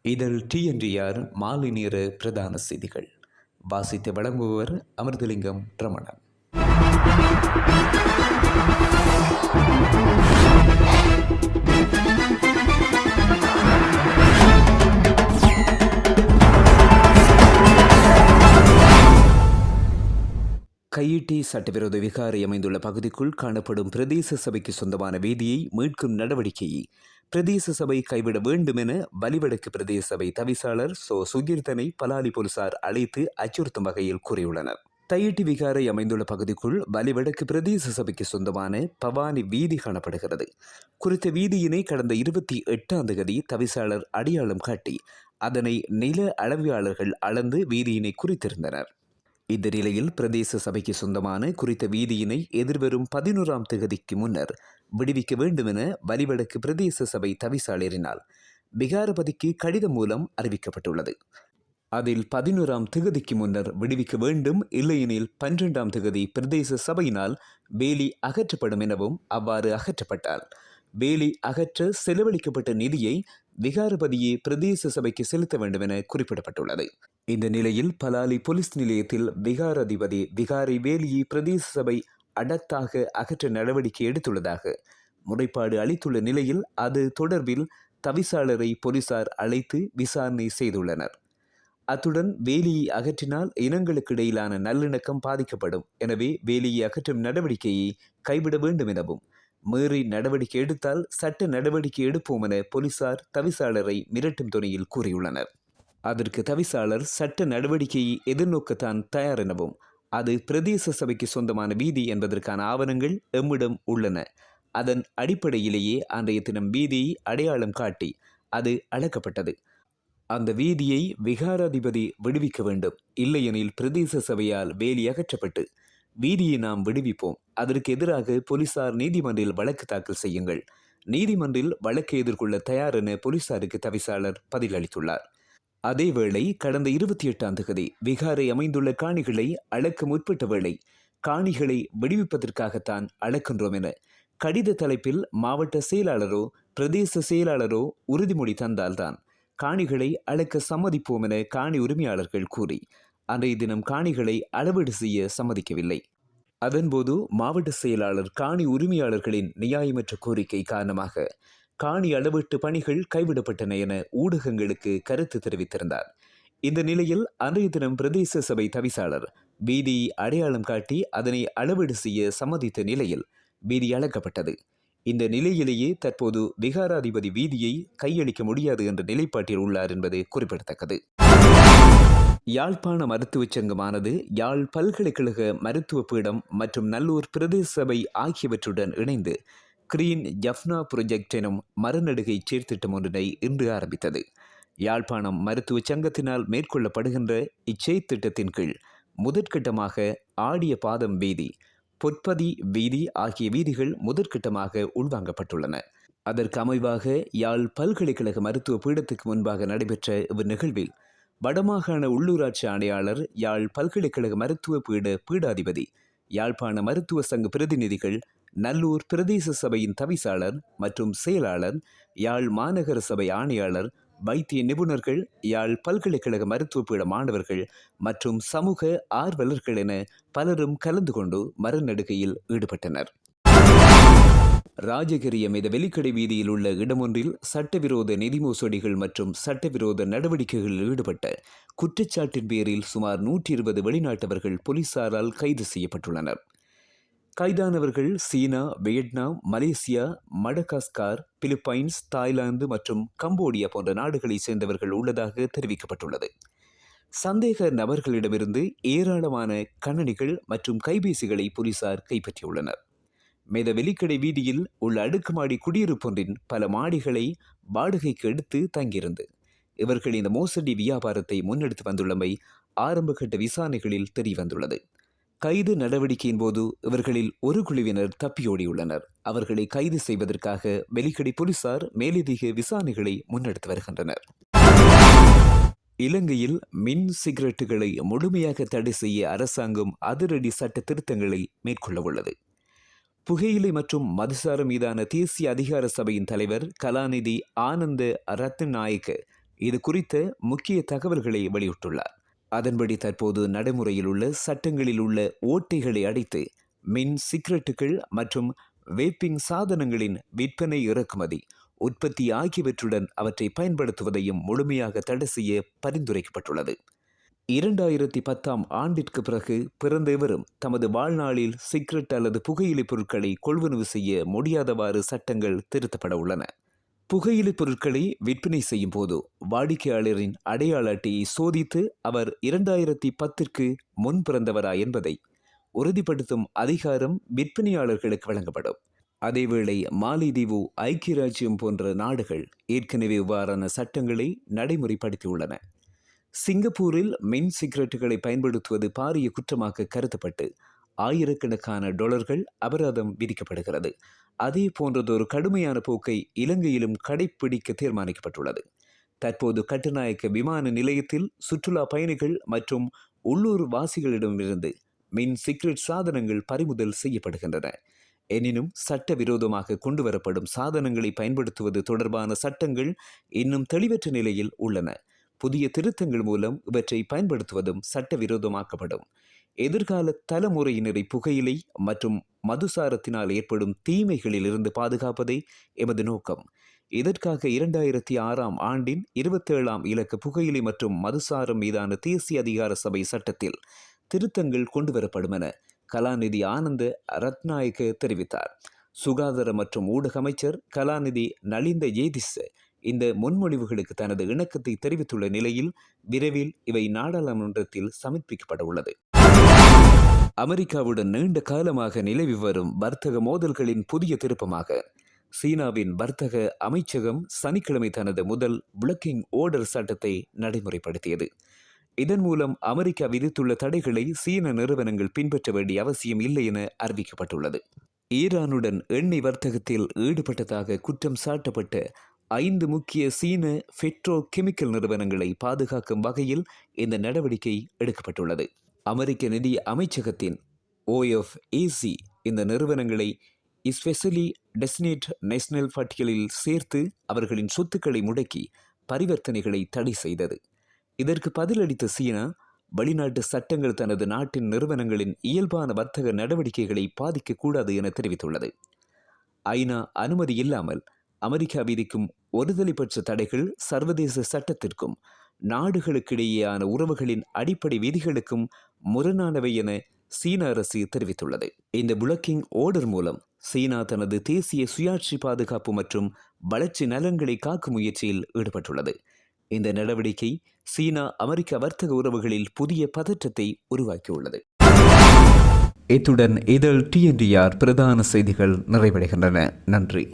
இதழ் டிஎன்டிஆர் மாலை நேர பிரதான செய்திகள் வாசித்து வழங்குபவர் அமிர்தலிங்கம் ரமணன். கையிட்டி சட்டவிரோத விகாரை அமைந்துள்ள பகுதிக்குள் காணப்படும் பிரதேச சபைக்கு சொந்தமான வீதியை மீட்கும் நடவடிக்கையை பிரதேச சபை கைவிட வேண்டும் என வலிவடக்கு பிரதேச சபை தவிசாளர் சுகீர்த்தனை பலாலி போலீசார் அழைத்து அச்சுறுத்தும் வகையில் கூறியுள்ளனர். தையிட்டி விகாரை அமைந்துள்ள பகுதிக்குள் வலிவடக்கு பிரதேச சபைக்கு சொந்தமான பவானி வீதி காணப்படுகிறது. குறித்த வீதியினை கடந்த 28ஆம் தேதி தவிசாளர் அடையாளம் காட்டி அதனை நில அளவியாளர்கள் அளந்து வீதியினை குறித்திருந்தனர். இந்த நிலையில் பிரதேச சபைக்கு சொந்தமான குறித்த வீதியினை எதிர்வரும் 11ஆம் தேதிக்கு முன்னர் விடுவிக்க வேண்டும் என வலிவடக்கு பிரதேச சபை தவிசாளரினால் விகாரபதிக்கு கடிதம் மூலம் அறிவிக்கப்பட்டுள்ளது. அதில் 11ஆம் தேதிக்கு முன்னர் விடுவிக்க வேண்டும், இல்லையெனில் 12ஆம் தேதி பிரதேச சபையினால் வேலி அகற்றப்படும் எனவும், அவ்வாறு அகற்றப்பட்டால் வேலி அகற்ற செலவழிக்கப்பட்ட நிதியை விகாரபதியே பிரதேச சபைக்கு செலுத்த வேண்டும் என குறிப்பிடப்பட்டுள்ளது. இந்த நிலையில் பலாலி போலீஸ் நிலையத்தில் விகாராதிபதி விகாரை வேலியை பிரதேச சபை அடத்தாக அகற்ற நடவடிக்கை எடுத்துள்ளதாக முறைப்பாடு அளித்துள்ள நிலையில் அது தொடர்பில் தவிசாளரை போலீசார் அழைத்து விசாரணை செய்துள்ளனர். அத்துடன் வேலியை அகற்றினால் இனங்களுக்கு இடையிலான நல்லிணக்கம் பாதிக்கப்படும், எனவே வேலியை அகற்றும் நடவடிக்கையை கைவிட வேண்டும் எனவும், மீறி நடவடிக்கை எடுத்தால் சட்ட நடவடிக்கை எடுப்போம் என போலீசார் தவிசாளரை மிரட்டும் துணையில் கூறியுள்ளனர். அதற்கு தவிசாளர் சட்ட நடவடிக்கையை எதிர்நோக்கத்தான் தயார் எனவும், அது பிரதேச சபைக்கு சொந்தமான வீதி என்பதற்கான ஆவணங்கள் எம்மிடம் உள்ளன, அதன் அடிப்படையிலேயே அன்றைய தினம் வீதியை அடையாளம் காட்டி அது அளக்கப்பட்டது, அந்த வீதியை விகாராதிபதி விடுவிக்க வேண்டும், இல்லையெனில் பிரதேச சபையால் வேலி அகற்றப்பட்டு வீதியை நாம் விடுவிப்போம், அதற்கு எதிராக போலீசார் நீதிமன்றில் வழக்கு தாக்கல் செய்யுங்கள், நீதிமன்றில் வழக்கு எதிர்கொள்ள தயார் என போலீசாருக்கு தவிசாளர் பதிலளித்துள்ளார். அதேவேளை கடந்த 28ஆம் தேதி விகாரை அமைந்துள்ள காணிகளை அளக்க முற்பட்ட வேளை காணிகளை விடுவிப்பதற்காகத்தான் அளக்கின்றோம் என கடித தலைப்பில் மாவட்ட செயலாளரோ பிரதேச செயலாளரோ உறுதிமொழி தந்தால்தான் காணிகளை அளக்க சம்மதிப்போம் என காணி உரிமையாளர்கள் கூறி அன்றைய தினம் காணிகளை அளவீடு செய்ய சம்மதிக்கவில்லை. அதன்போது மாவட்ட செயலாளர் காணி உரிமையாளர்களின் நியாயமற்ற கோரிக்கை காரணமாக காணி அளவீட்டு பணிகள் கைவிடப்பட்டன என ஊடகங்களுக்கு கருத்து தெரிவித்திருந்தார். இந்த நிலையில் அன்றைய தினம் பிரதேச சபை தவிசாளர் வீதியை அடையாளம் காட்டி அதனை அளவீடு செய்ய சம்மதித்த நிலையில் வீதி அளக்கப்பட்டது. இந்த நிலையிலேயே தற்போது விகாராதிபதி வீதியை கையளிக்க முடியாது என்ற நிலைப்பாட்டில் உள்ளார் என்பது குறிப்பிடத்தக்கது. யாழ்ப்பாண மருத்துவச் சங்கமானது யாழ் பல்கலைக்கழக மருத்துவ பீடம் மற்றும் நல்லூர் பிரதேச சபை ஆகியவற்றுடன் இணைந்து கிரீன் ஜப்னா புரொஜெக்ட் எனும் மரநடுகை செயற்திட்டம் ஒன்றினை இன்று ஆரம்பித்தது. யாழ்ப்பாணம் மருத்துவ சங்கத்தினால் மேற்கொள்ளப்படுகின்ற இச்செயற்திட்டத்தின் கீழ் முதற்கட்டமாக ஆடிய பாதம் வீதி, பொற்பதி வீதி ஆகிய வீதிகள் முதற்கட்டமாக உள்வாங்கப்பட்டுள்ளன. அதற்கு அமைவாக யாழ் பல்கலைக்கழக மருத்துவ பீடத்துக்கு முன்பாக நடைபெற்ற இவ்நிகழ்வில் வடமாகாண உள்ளூராட்சி ஆணையாளர், யாழ் பல்கலைக்கழக மருத்துவ பீட பீடாதிபதி, யாழ்ப்பாண மருத்துவ சங்க பிரதிநிதிகள், நல்லூர் பிரதேச சபையின் தவிசாளர் மற்றும் செயலாளர், யாழ் மாநகர சபை ஆணையாளர், வைத்திய நிபுணர்கள், யாழ் பல்கலைக்கழக மருத்துவ பீட மாணவர்கள் மற்றும் சமூக ஆர்வலர்கள் என பலரும் கலந்து கொண்டு மரநடுகையில் ஈடுபட்டனர். ராஜகிரிய மீத வெலிக்கடை வீதியில் உள்ள இடமொன்றில் சட்டவிரோத நிதி மோசடிகள் மற்றும் சட்டவிரோத நடவடிக்கைகளில் ஈடுபட்ட குற்றச்சாட்டின் பேரில் சுமார் 120 வெளிநாட்டவர்கள் போலீசாரால் கைது செய்யப்பட்டுள்ளனர். கைதானவர்கள் சீனா, வியட்நாம், மலேசியா, மடகாஸ்கார், பிலிப்பைன்ஸ், தாய்லாந்து மற்றும் கம்போடியா போன்ற நாடுகளைச் சேர்ந்தவர்கள் உள்ளதாக தெரிவிக்கப்பட்டுள்ளது. சந்தேக நபர்களிடமிருந்து ஏராளமான கணனிகள் மற்றும் கைபேசிகளை போலீசார் கைப்பற்றியுள்ளனர். மேத வெலிக்கடை வீதியில் உள்ள அடுக்குமாடி குடியிருப்பொன்றின் பல மாடிகளை வாடகைக்கு எடுத்து தங்கியிருந்து இவர்கள் இந்த மோசடி வியாபாரத்தை முன்னெடுத்து வந்துள்ளமை ஆரம்பகட்ட விசாரணைகளில் தெரியவந்துள்ளது. கைது நடவடிக்கையின் போது இவர்களில் ஒரு குழுவினர் தப்பியோடியுள்ளனர். அவர்களை கைது செய்வதற்காக வெலிக்கடை போலீசார் மேலதிக விசாரணைகளை முன்னெடுத்து வருகின்றனர். இலங்கையில் மின் சிகரெட்டுகளை முழுமையாக தடை செய்ய அரசாங்கம் அதிரடி சட்ட திருத்தங்களை மேற்கொள்ள உள்ளது. புகையிலை மற்றும் மதுசாரம் மீதான தேசிய அதிகார சபையின் தலைவர் கலாநிதி ஆனந்த ரத்நாயக்க இது குறித்த முக்கிய தகவல்களை வெளியிட்டுள்ளார். அதன்படி தற்போது நடைமுறையில் உள்ள சட்டங்களில் உள்ள ஓட்டைகளை அடைத்து மின் சிகரெட்டுகள் மற்றும் வேப்பிங் சாதனங்களின் விற்பனை, இறக்குமதி, உற்பத்தி ஆகியவற்றுடன் அவற்றை பயன்படுத்துவதையும் முழுமையாக தடை செய்ய பரிந்துரைக்கப்பட்டுள்ளது. 2010ஆம் ஆண்டிற்கு பிறகு பிறந்த எவரும் தமது வாழ்நாளில் சிகரெட் அல்லது புகையிலை பொருட்களை கொள்வனவு செய்ய முடியாதவாறு சட்டங்கள் திருத்தப்பட உள்ளன. புகையிலை பொருட்களை விற்பனை செய்யும் போது வாடிக்கையாளரின் அடையாள அட்டையை சோதித்து அவர் 2010ற்கு முன் பிறந்தவரா என்பதை உறுதிப்படுத்தும் அதிகாரம் விற்பனையாளர்களுக்கு வழங்கப்படும். அதேவேளை மாலைதீவு, ஐக்கிய ராஜ்யம் போன்ற நாடுகள் ஏற்கனவே இவ்வாறான சட்டங்களை நடைமுறைப்படுத்தியுள்ளன. சிங்கப்பூரில் மின் சிகரெட்டுகளை பயன்படுத்துவது பாரிய குற்றமாக கருதப்பட்டு ஆயிரக்கணக்கான டாலர்கள் அபராதம் விதிக்கப்படுகிறது. அதே போன்றதொரு கடுமையான போக்கை இலங்கையிலும் கடைப்பிடிக்க தீர்மானிக்கப்பட்டுள்ளது. தற்போது கட்டுநாயக்க விமான நிலையத்தில் சுற்றுலா பயணிகள் மற்றும் உள்ளூர் வாசிகளிடமிருந்து மின் சிகரெட் சாதனங்கள் பறிமுதல் செய்யப்படுகின்றன. எனினும் சட்டவிரோதமாக கொண்டுவரப்படும் சாதனங்களை பயன்படுத்துவது தொடர்பான சட்டங்கள் இன்னும் தெளிவற்ற நிலையில் உள்ளன. புதிய திருத்தங்கள் மூலம் இவற்றை பயன்படுத்துவதும் சட்டவிரோதமாக்கப்படும். எதிர்கால தலைமுறையினரை புகையிலை மற்றும் மதுசாரத்தினால் ஏற்படும் தீமைகளில் இருந்து பாதுகாப்பதே எமது நோக்கம். இதற்காக 2006ஆம் ஆண்டின் 27ஆம் இலக்க புகையிலை மற்றும் மதுசாரம் மீதான தேசிய அதிகார சபை சட்டத்தில் திருத்தங்கள் கொண்டுவரப்படும் என கலாநிதி ஆனந்த ரத்நாயக்க தெரிவித்தார். சுகாதார மற்றும் ஊடக அமைச்சர் கலாநிதி நலிந்த ஏதிஸ் இந்த முன்மொழிவுகளுக்கு தனது இணக்கத்தை தெரிவித்துள்ள நிலையில் விரைவில் இவை நாடாளுமன்றத்தில் சமர்ப்பிக்கப்பட உள்ளது. அமெரிக்காவுடன் நீண்ட காலமாக நிலவி வரும் வர்த்தக மோதல்களின் புதிய திருப்பமாக சீனாவின் வர்த்தக அமைச்சகம் சனிக்கிழமை தனது முதல் பிளாக்கிங் ஆர்டர் சட்டத்தை நடைமுறைப்படுத்தியது. இதன் மூலம் அமெரிக்கா விதித்துள்ள தடைகளை சீன நிறுவனங்கள் பின்பற்ற வேண்டிய அவசியம் இல்லை என அறிவிக்கப்பட்டுள்ளது. ஈரானுடன் எண்ணெய் வர்த்தகத்தில் ஈடுபட்டதாக குற்றம் சாட்டப்பட்ட 5 முக்கிய சீன பெட்ரோ கெமிக்கல் நிறுவனங்களை பாதுகாக்கும் வகையில் இந்த நடவடிக்கை எடுக்கப்பட்டுள்ளது. அமெரிக்க நிதி அமைச்சகத்தின் OFAC இந்த நிறுவனங்களை ஸ்பெஷலி டெஸ்டினேட் நேஷனல் பட்டியலில் சேர்த்து அவர்களின் சொத்துக்களை முடக்கி பரிவர்த்தனைகளை தடை செய்தது. இதற்கு பதிலளித்த சீனா, வெளிநாட்டு சட்டங்கள் தனது நாட்டின் நிறுவனங்களின் இயல்பான வர்த்தக நடவடிக்கைகளை பாதிக்கக்கூடாது என தெரிவித்துள்ளது. ஐநா அனுமதி இல்லாமல் அமெரிக்கா விதிக்கும் ஒருதலைப்பட்ச தடைகள் சர்வதேச சட்டத்திற்கும் நாடுகளுக்கிடையேயான உறவுகளின் அடிப்படை விதிகளுக்கும் முரணானவை என சீன அரசு தெரிவித்துள்ளது. இந்த பிளாக்கிங் ஆர்டர் மூலம் சீனா தனது தேசிய சுயாட்சி, பாதுகாப்பு மற்றும் வளர்ச்சி நலன்களை காக்கும் முயற்சியில் ஈடுபட்டுள்ளது. இந்த நடவடிக்கை சீனா அமெரிக்க வர்த்தக உறவுகளில் புதிய பதற்றத்தை உருவாக்கியுள்ளது. இத்துடன் இதழ் TNTR பிரதான செய்திகள் நிறைவடைகின்றன. நன்றி.